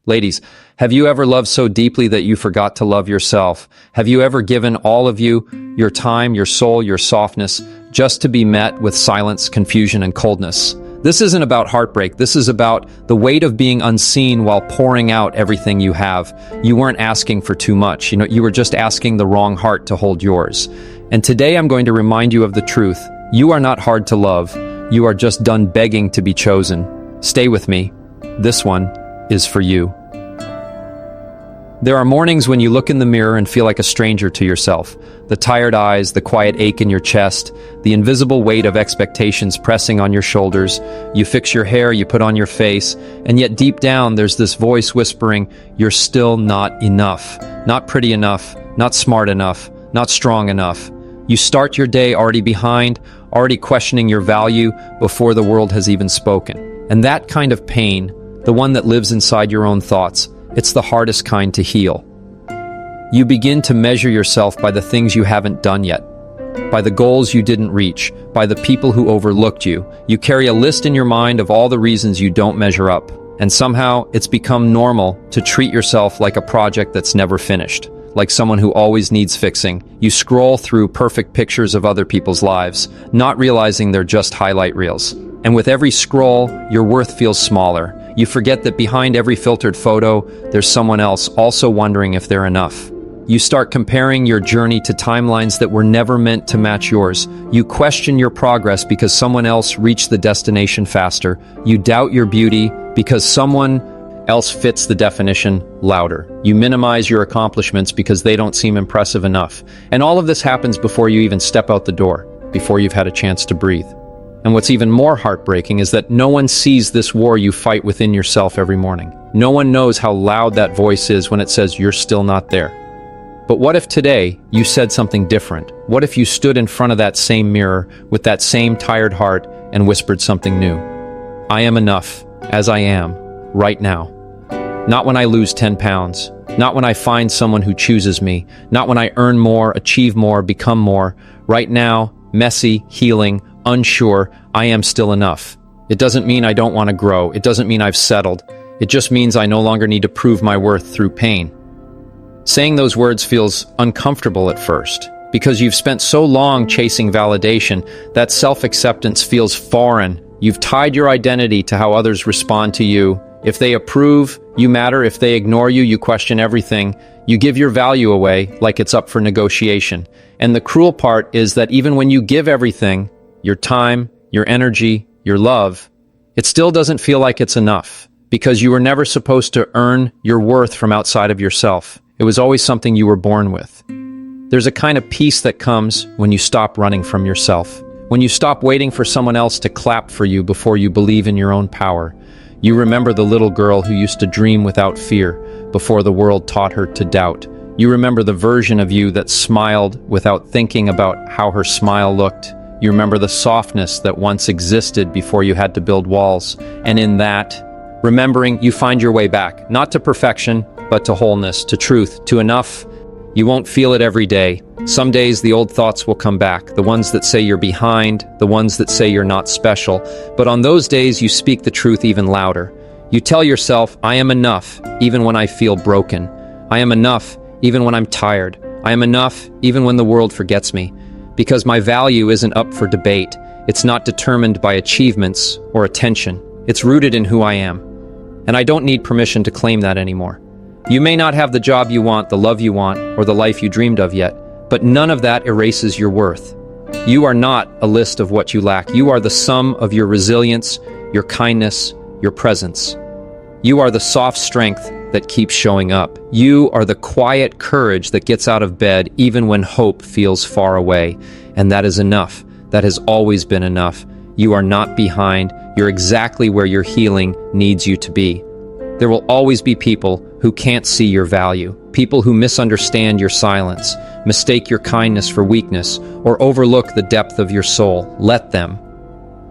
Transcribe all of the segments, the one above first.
Ladies, have you ever loved so deeply that you forgot to love yourself? Have you ever given all of you, your time, your soul, your softness, just to be met with silence, confusion, and coldness? This isn't about heartbreak. This is about the weight of being unseen while pouring out everything you have. You weren't asking for too much. You were just asking the wrong heart to hold yours. And today I'm going to remind you of the truth. You are not hard to love. You are just done begging to be chosen. Stay with me. This one is for you. There are mornings when you look in the mirror and feel like a stranger to yourself. The tired eyes, the quiet ache in your chest, the invisible weight of expectations pressing on your shoulders. You fix your hair, you put on your face, and yet deep down there's this voice whispering, you're still not enough. Not pretty enough, not smart enough, not strong enough. You start your day already behind, already questioning your value before the world has even spoken. And that kind of pain, the one that lives inside your own thoughts, it's the hardest kind to heal. You begin to measure yourself by the things you haven't done yet, by the goals you didn't reach, by the people who overlooked you. You carry a list in your mind of all the reasons you don't measure up, and somehow it's become normal to treat yourself like a project that's never finished, like someone who always needs fixing. You scroll through perfect pictures of other people's lives, not realizing they're just highlight reels. And with every scroll, your worth feels smaller. You forget that behind every filtered photo, there's someone else also wondering if they're enough. You start comparing your journey to timelines that were never meant to match yours. You question your progress because someone else reached the destination faster. You doubt your beauty because someone else fits the definition louder. You minimize your accomplishments because they don't seem impressive enough. And all of this happens before you even step out the door, before you've had a chance to breathe. And what's even more heartbreaking is that no one sees this war you fight within yourself every morning. No one knows how loud that voice is when it says you're still not there. But what if today you said something different? What if you stood in front of that same mirror with that same tired heart and whispered something new? I am enough, as I am, right now. Not when I lose 10 pounds. Not when I find someone who chooses me. Not when I earn more, achieve more, become more. Right now, messy, healing, unsure, I am still enough. It doesn't mean I don't want to grow. It doesn't mean I've settled. It just means I no longer need to prove my worth through pain. Saying those words feels uncomfortable at first, because you've spent so long chasing validation that self-acceptance feels foreign. You've tied your identity to how others respond to you. If they approve, you matter. If they ignore you, you question everything. You give your value away like it's up for negotiation. And the cruel part is that even when you give everything, your time, your energy, your love, it still doesn't feel like it's enough, because you were never supposed to earn your worth from outside of yourself. It was always something you were born with. There's a kind of peace that comes when you stop running from yourself, when you stop waiting for someone else to clap for you before you believe in your own power. You remember the little girl who used to dream without fear before the world taught her to doubt. You remember the version of you that smiled without thinking about how her smile looked. You remember the softness that once existed before you had to build walls. And in that, remembering, you find your way back, not to perfection, but to wholeness, to truth, to enough. You won't feel it every day. Some days the old thoughts will come back, the ones that say you're behind, the ones that say you're not special. But on those days, you speak the truth even louder. You tell yourself, I am enough, even when I feel broken. I am enough, even when I'm tired. I am enough, even when the world forgets me. Because my value isn't up for debate. It's not determined by achievements or attention. It's rooted in who I am. And I don't need permission to claim that anymore. You may not have the job you want, the love you want, or the life you dreamed of yet, but none of that erases your worth. You are not a list of what you lack. You are the sum of your resilience, your kindness, your presence. You are the soft strength that keeps showing up. You are the quiet courage that gets out of bed even when hope feels far away. And that is enough. That has always been enough. You are not behind. You're exactly where your healing needs you to be. There will always be people who can't see your value, people who misunderstand your silence, mistake your kindness for weakness, or overlook the depth of your soul. Let them.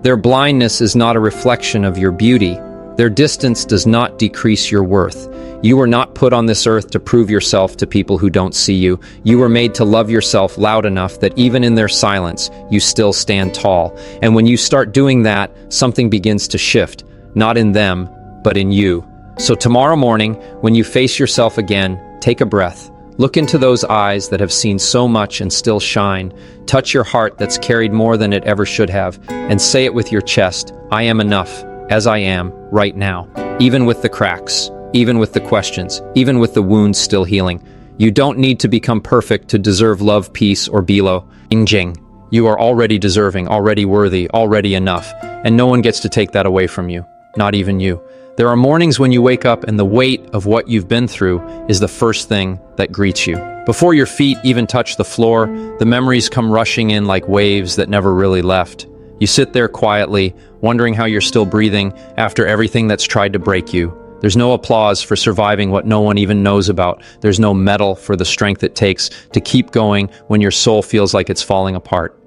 Their blindness is not a reflection of your beauty. Their distance does not decrease your worth. You were not put on this earth to prove yourself to people who don't see you. You were made to love yourself loud enough that even in their silence, you still stand tall. And when you start doing that, something begins to shift, not in them, but in you. So tomorrow morning, when you face yourself again, take a breath. Look into those eyes that have seen so much and still shine. Touch your heart that's carried more than it ever should have, and say it with your chest, I am enough, as I am, right now. Even with the cracks, even with the questions, even with the wounds still healing. You don't need to become perfect to deserve love, peace, or bilo. Ingjing. You are already deserving, already worthy, already enough, and no one gets to take that away from you, not even you. There are mornings when you wake up and the weight of what you've been through is the first thing that greets you. Before your feet even touch the floor, the memories come rushing in like waves that never really left. You sit there quietly, wondering how you're still breathing after everything that's tried to break you. There's no applause for surviving what no one even knows about. There's no medal for the strength it takes to keep going when your soul feels like it's falling apart.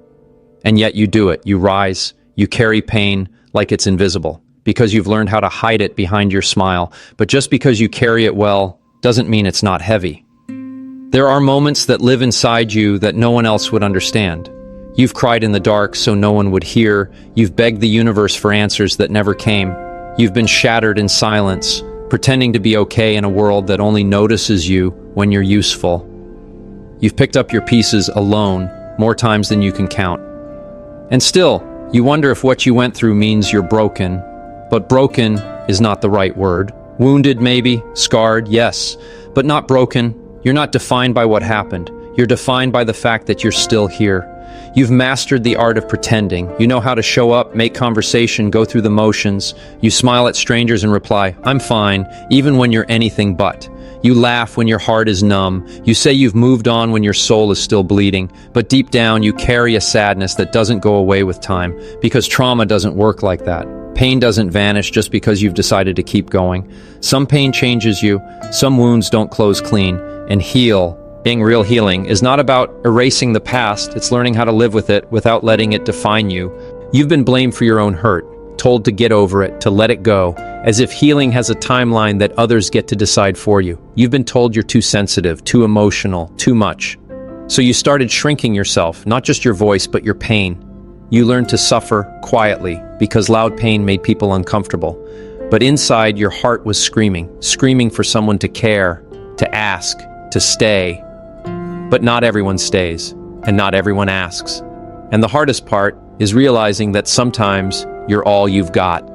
And yet you do it. You rise. You carry pain like it's invisible, because you've learned how to hide it behind your smile. But just because you carry it well doesn't mean it's not heavy. There are moments that live inside you that no one else would understand. You've cried in the dark so no one would hear. You've begged the universe for answers that never came. You've been shattered in silence, pretending to be okay in a world that only notices you when you're useful. You've picked up your pieces alone more times than you can count. And still, you wonder if what you went through means you're broken. But broken is not the right word. Wounded, maybe. Scarred, yes. But not broken. You're not defined by what happened. You're defined by the fact that you're still here. You've mastered the art of pretending. You know how to show up, make conversation, go through the motions. You smile at strangers and reply, I'm fine, even when you're anything but. You laugh when your heart is numb. You say you've moved on when your soul is still bleeding. But deep down, you carry a sadness that doesn't go away with time, because trauma doesn't work like that. Pain doesn't vanish just because you've decided to keep going. Some pain changes you, some wounds don't close clean, and being real healing, is not about erasing the past, it's learning how to live with it without letting it define you. You've been blamed for your own hurt, told to get over it, to let it go, as if healing has a timeline that others get to decide for you. You've been told you're too sensitive, too emotional, too much. So you started shrinking yourself, not just your voice, but your pain. You learned to suffer quietly because loud pain made people uncomfortable. But inside, your heart was screaming for someone to care, to ask, to stay. But not everyone stays, and not everyone asks. And the hardest part is realizing that sometimes you're all you've got.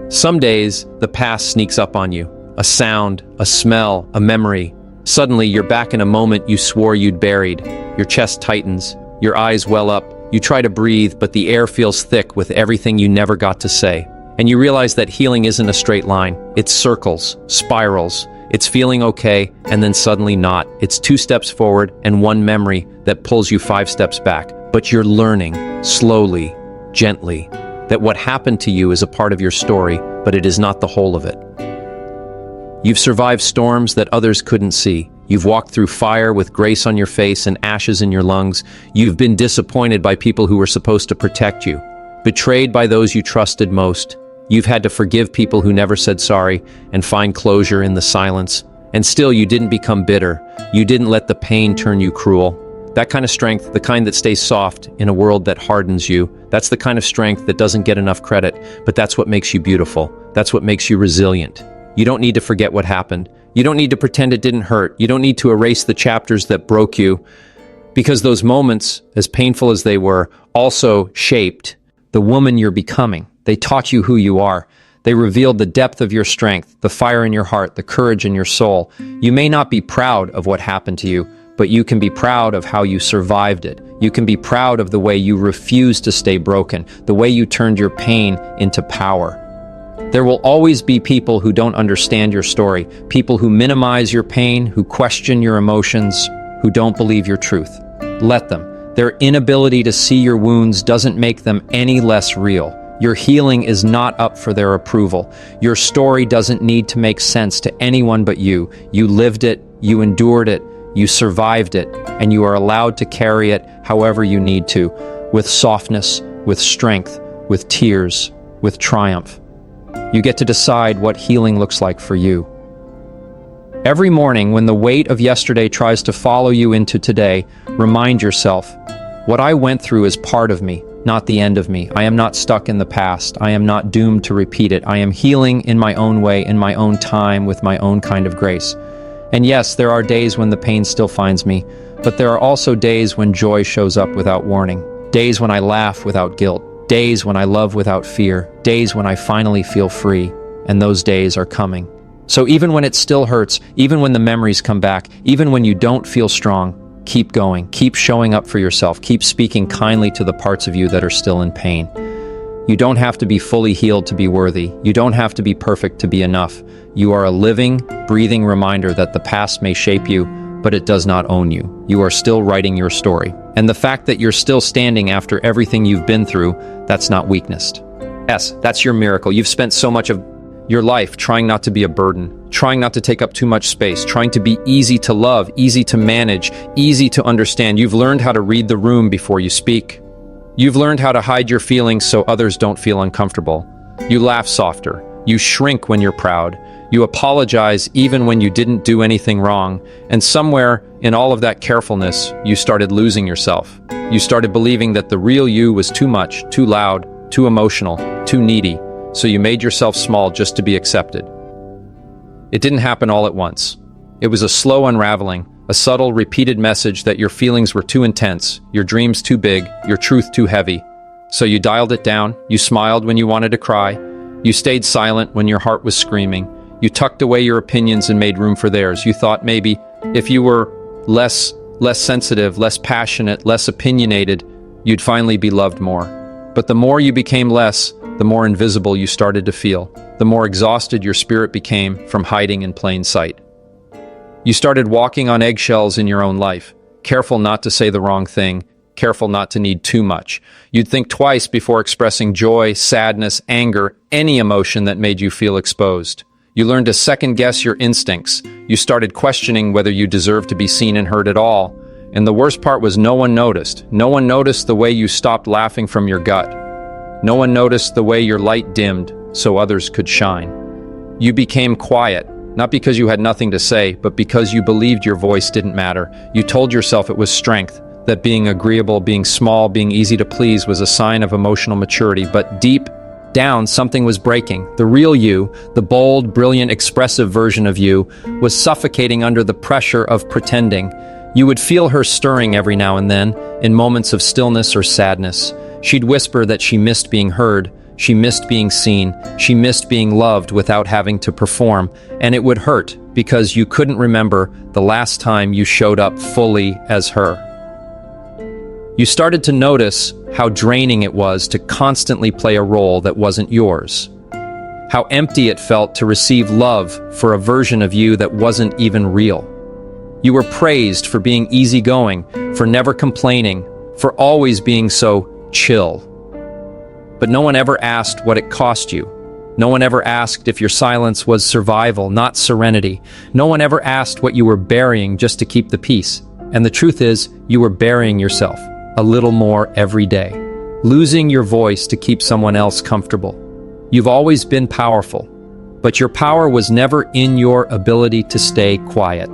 Some days, the past sneaks up on you. A sound, a smell, a memory. Suddenly, you're back in a moment you swore you'd buried. Your chest tightens, your eyes well up. You try to breathe, but the air feels thick with everything you never got to say. And you realize that healing isn't a straight line. It's circles, spirals. It's feeling okay, and then suddenly not. It's 2 steps forward and one memory that pulls you 5 steps back. But you're learning, slowly, gently, that what happened to you is a part of your story, but it is not the whole of it. You've survived storms that others couldn't see. You've walked through fire with grace on your face and ashes in your lungs. You've been disappointed by people who were supposed to protect you, betrayed by those you trusted most. You've had to forgive people who never said sorry and find closure in the silence. And still, you didn't become bitter. You didn't let the pain turn you cruel. That kind of strength, the kind that stays soft in a world that hardens you, that's the kind of strength that doesn't get enough credit, but that's what makes you beautiful. That's what makes you resilient. You don't need to forget what happened. You don't need to pretend it didn't hurt. You don't need to erase the chapters that broke you, because those moments, as painful as they were, also shaped the woman you're becoming. They taught you who you are. They revealed the depth of your strength, the fire in your heart, the courage in your soul. You may not be proud of what happened to you, but you can be proud of how you survived it. You can be proud of the way you refused to stay broken, the way you turned your pain into power. There will always be people who don't understand your story, people who minimize your pain, who question your emotions, who don't believe your truth. Let them. Their inability to see your wounds doesn't make them any less real. Your healing is not up for their approval. Your story doesn't need to make sense to anyone but you. You lived it, you endured it, you survived it, and you are allowed to carry it however you need to, with softness, with strength, with tears, with triumph. You get to decide what healing looks like for you. Every morning, when the weight of yesterday tries to follow you into today, remind yourself, what I went through is part of me, not the end of me. I am not stuck in the past. I am not doomed to repeat it. I am healing in my own way, in my own time, with my own kind of grace. And yes, there are days when the pain still finds me, but there are also days when joy shows up without warning. Days when I laugh without guilt. Days when I love without fear. Days when I finally feel free. And those days are coming. So even when it still hurts, even when the memories come back, even when you don't feel strong, keep going, keep showing up for yourself, keep speaking kindly to the parts of you that are still in pain. You don't have to be fully healed to be worthy. You don't have to be perfect to be enough. You are a living, breathing reminder that the past may shape you, but it does not own you. You are still writing your story. And the fact that you're still standing after everything you've been through, that's not weakness. Yes, that's your miracle. You've spent so much of your life trying not to be a burden, trying not to take up too much space, trying to be easy to love, easy to manage, easy to understand. You've learned how to read the room before you speak. You've learned how to hide your feelings so others don't feel uncomfortable. You laugh softer. You shrink when you're proud. You apologize even when you didn't do anything wrong. And somewhere in all of that carefulness, you started losing yourself. You started believing that the real you was too much, too loud, too emotional, too needy. So you made yourself small just to be accepted. It didn't happen all at once. It was a slow unraveling, a subtle, repeated message that your feelings were too intense, your dreams too big, your truth too heavy. So you dialed it down, you smiled when you wanted to cry, you stayed silent when your heart was screaming, you tucked away your opinions and made room for theirs. You thought maybe if you were less sensitive, less passionate, less opinionated, you'd finally be loved more. But the more you became less, the more invisible you started to feel, the more exhausted your spirit became from hiding in plain sight. You started walking on eggshells in your own life, careful not to say the wrong thing, careful not to need too much. You'd think twice before expressing joy, sadness, anger, any emotion that made you feel exposed. You learned to second-guess your instincts. You started questioning whether you deserved to be seen and heard at all. And the worst part was no one noticed. No one noticed the way you stopped laughing from your gut. No one noticed the way your light dimmed so others could shine. You became quiet, not because you had nothing to say, but because you believed your voice didn't matter. You told yourself it was strength, that being agreeable, being small, being easy to please was a sign of emotional maturity. But deep down, something was breaking. The real you, the bold, brilliant, expressive version of you, was suffocating under the pressure of pretending. You would feel her stirring every now and then, in moments of stillness or sadness. She'd whisper that she missed being heard, she missed being seen, she missed being loved without having to perform, and it would hurt because you couldn't remember the last time you showed up fully as her. You started to notice how draining it was to constantly play a role that wasn't yours. How empty it felt to receive love for a version of you that wasn't even real. You were praised for being easygoing, for never complaining, for always being so chill. But no one ever asked what it cost you. No one ever asked if your silence was survival, not serenity. No one ever asked what you were burying just to keep the peace. And the truth is, you were burying yourself a little more every day, losing your voice to keep someone else comfortable. You've always been powerful, but your power was never in your ability to stay quiet.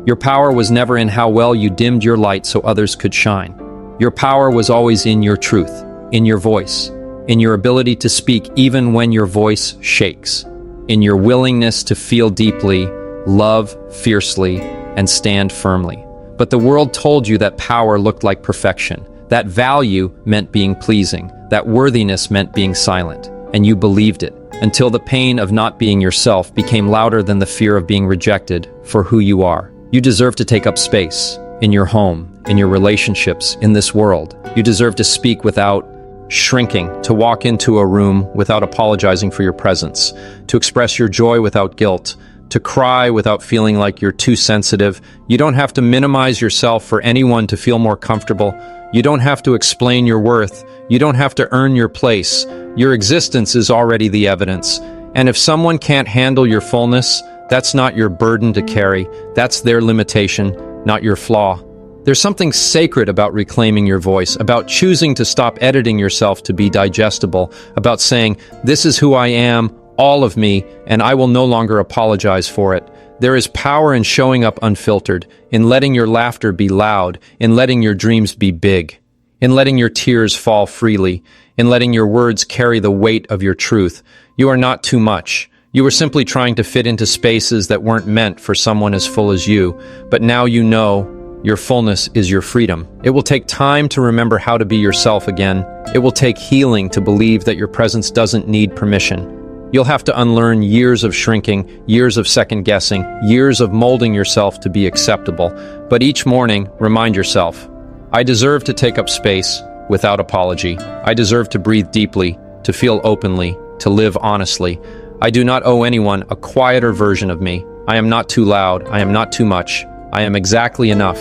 Your power was never in how well you dimmed your light so others could shine. Your power was always in your truth, in your voice, in your ability to speak even when your voice shakes, in your willingness to feel deeply, love fiercely, and stand firmly. But the world told you that power looked like perfection, that value meant being pleasing, that worthiness meant being silent, and you believed it, until the pain of not being yourself became louder than the fear of being rejected for who you are. You deserve to take up space in your home, in your relationships, in this world. You deserve to speak without shrinking, to walk into a room without apologizing for your presence, to express your joy without guilt, to cry without feeling like you're too sensitive. You don't have to minimize yourself for anyone to feel more comfortable. You don't have to explain your worth. You don't have to earn your place. Your existence is already the evidence. And if someone can't handle your fullness, that's not your burden to carry. That's their limitation, not your flaw. There's something sacred about reclaiming your voice, about choosing to stop editing yourself to be digestible, about saying, "This is who I am, all of me, and I will no longer apologize for it." There is power in showing up unfiltered, in letting your laughter be loud, in letting your dreams be big, in letting your tears fall freely, in letting your words carry the weight of your truth. You are not too much. You were simply trying to fit into spaces that weren't meant for someone as full as you, but now you know your fullness is your freedom. It will take time to remember how to be yourself again. It will take healing to believe that your presence doesn't need permission. You'll have to unlearn years of shrinking, years of second-guessing, years of molding yourself to be acceptable. But each morning, remind yourself, I deserve to take up space without apology. I deserve to breathe deeply, to feel openly, to live honestly. I do not owe anyone a quieter version of me. I am not too loud. I am not too much. I am exactly enough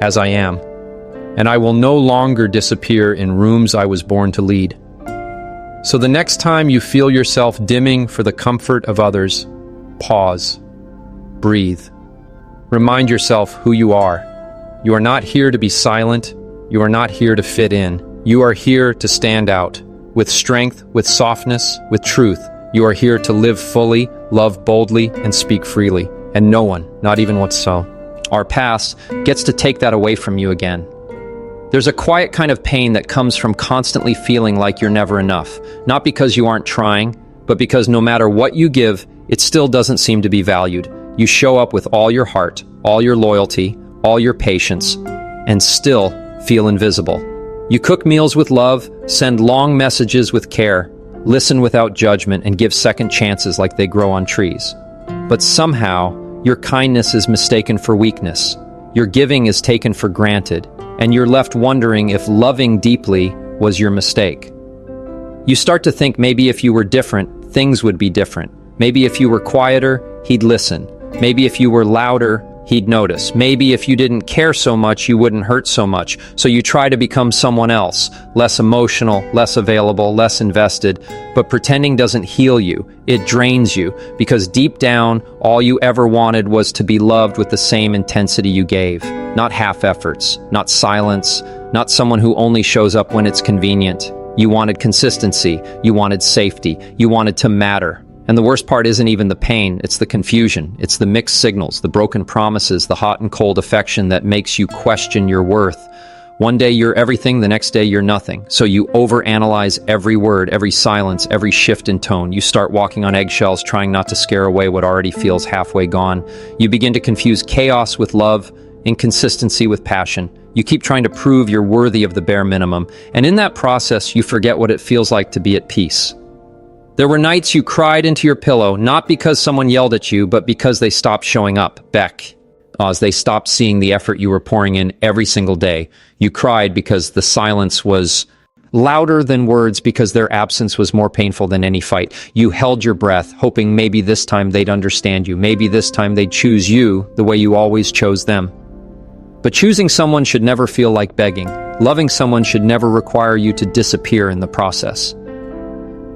as I am. And I will no longer disappear in rooms I was born to lead. So the next time you feel yourself dimming for the comfort of others, pause, breathe. Remind yourself who you are. You are not here to be silent. You are not here to fit in. You are here to stand out, with strength, with softness, with truth. You are here to live fully, love boldly, and speak freely. And no one, not even what's so, our past, gets to take that away from you again. There's a quiet kind of pain that comes from constantly feeling like you're never enough, not because you aren't trying, but because no matter what you give, it still doesn't seem to be valued. You show up with all your heart, all your loyalty, all your patience, and still feel invisible. You cook meals with love, send long messages with care, listen without judgment, and give second chances like they grow on trees. But somehow, your kindness is mistaken for weakness. Your giving is taken for granted, and you're left wondering if loving deeply was your mistake. You start to think maybe if you were different, things would be different. Maybe if you were quieter, he'd listen. Maybe if you were louder, he'd notice. Maybe if you didn't care so much, you wouldn't hurt so much. So you try to become someone else, less emotional, less available, less invested. But pretending doesn't heal you. It drains you, because deep down, all you ever wanted was to be loved with the same intensity you gave. Not half efforts, not silence, not someone who only shows up when it's convenient. You wanted consistency. You wanted safety. You wanted to matter. And the worst part isn't even the pain, it's the confusion. It's the mixed signals, the broken promises, the hot and cold affection that makes you question your worth. One day you're everything, the next day you're nothing. So you overanalyze every word, every silence, every shift in tone. You start walking on eggshells, trying not to scare away what already feels halfway gone. You begin to confuse chaos with love, inconsistency with passion. You keep trying to prove you're worthy of the bare minimum. And in that process, you forget what it feels like to be at peace. There were nights you cried into your pillow, not because someone yelled at you, but because they stopped showing up, as they stopped seeing the effort you were pouring in every single day. You cried because the silence was louder than words, because their absence was more painful than any fight. You held your breath, hoping maybe this time they'd understand you. Maybe this time they'd choose you the way you always chose them. But choosing someone should never feel like begging. Loving someone should never require you to disappear in the process.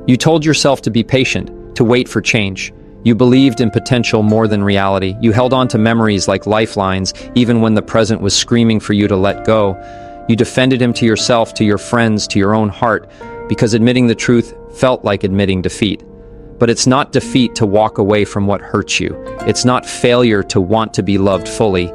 You told yourself to be patient, to wait for change. You believed in potential more than reality. You held on to memories like lifelines, even when the present was screaming for you to let go. You defended him to yourself, to your friends, to your own heart, because admitting the truth felt like admitting defeat. But it's not defeat to walk away from what hurts you. It's not failure to want to be loved fully.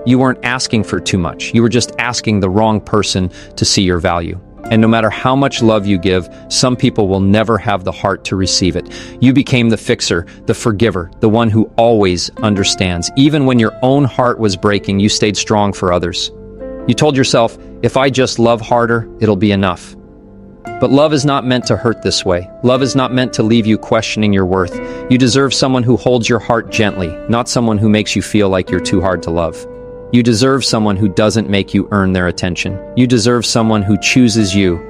You weren't asking for too much. You were just asking the wrong person to see your value. And no matter how much love you give, some people will never have the heart to receive it. You became the fixer, the forgiver, the one who always understands. Even when your own heart was breaking, you stayed strong for others. You told yourself, if I just love harder, it'll be enough. But love is not meant to hurt this way. Love is not meant to leave you questioning your worth. You deserve someone who holds your heart gently, not someone who makes you feel like you're too hard to love. You deserve someone who doesn't make you earn their attention. You deserve someone who chooses you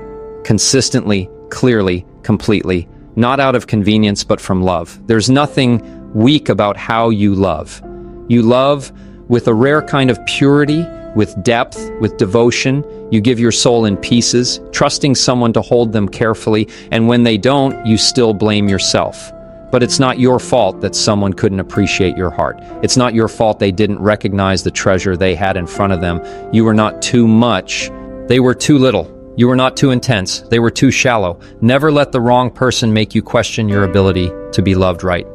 consistently, clearly, completely, not out of convenience, but from love. There's nothing weak about how you love. You love with a rare kind of purity, with depth, with devotion. You give your soul in pieces, trusting someone to hold them carefully, and when they don't, you still blame yourself. But it's not your fault that someone couldn't appreciate your heart. It's not your fault they didn't recognize the treasure they had in front of them. You were not too much. They were too little. You were not too intense. They were too shallow. Never let the wrong person make you question your ability to be loved right.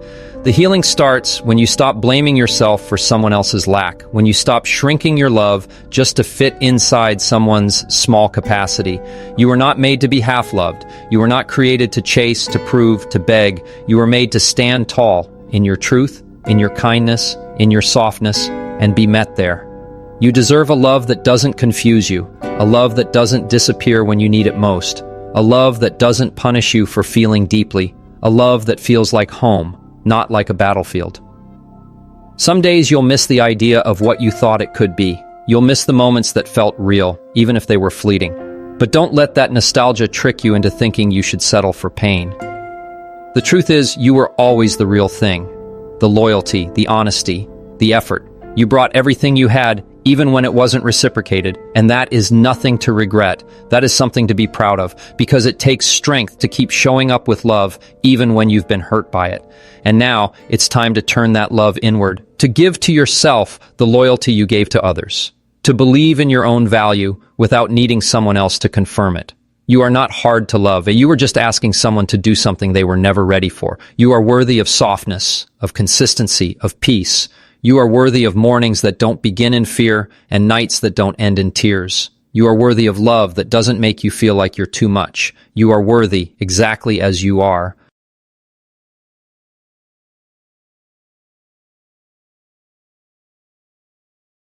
The healing starts when you stop blaming yourself for someone else's lack, when you stop shrinking your love just to fit inside someone's small capacity. You were not made to be half-loved. You were not created to chase, to prove, to beg. You were made to stand tall in your truth, in your kindness, in your softness, and be met there. You deserve a love that doesn't confuse you, a love that doesn't disappear when you need it most, a love that doesn't punish you for feeling deeply, a love that feels like home, not like a battlefield. Some days you'll miss the idea of what you thought it could be. You'll miss the moments that felt real, even if they were fleeting. But don't let that nostalgia trick you into thinking you should settle for pain. The truth is, you were always the real thing. The loyalty, the honesty, the effort. You brought everything you had, even when it wasn't reciprocated, and that is nothing to regret. That is something to be proud of, because it takes strength to keep showing up with love, even when you've been hurt by it. And now, it's time to turn that love inward, to give to yourself the loyalty you gave to others, to believe in your own value without needing someone else to confirm it. You are not hard to love. You are just asking someone to do something they were never ready for. You are worthy of softness, of consistency, of peace. You are worthy of mornings that don't begin in fear and nights that don't end in tears. You are worthy of love that doesn't make you feel like you're too much. You are worthy exactly as you are.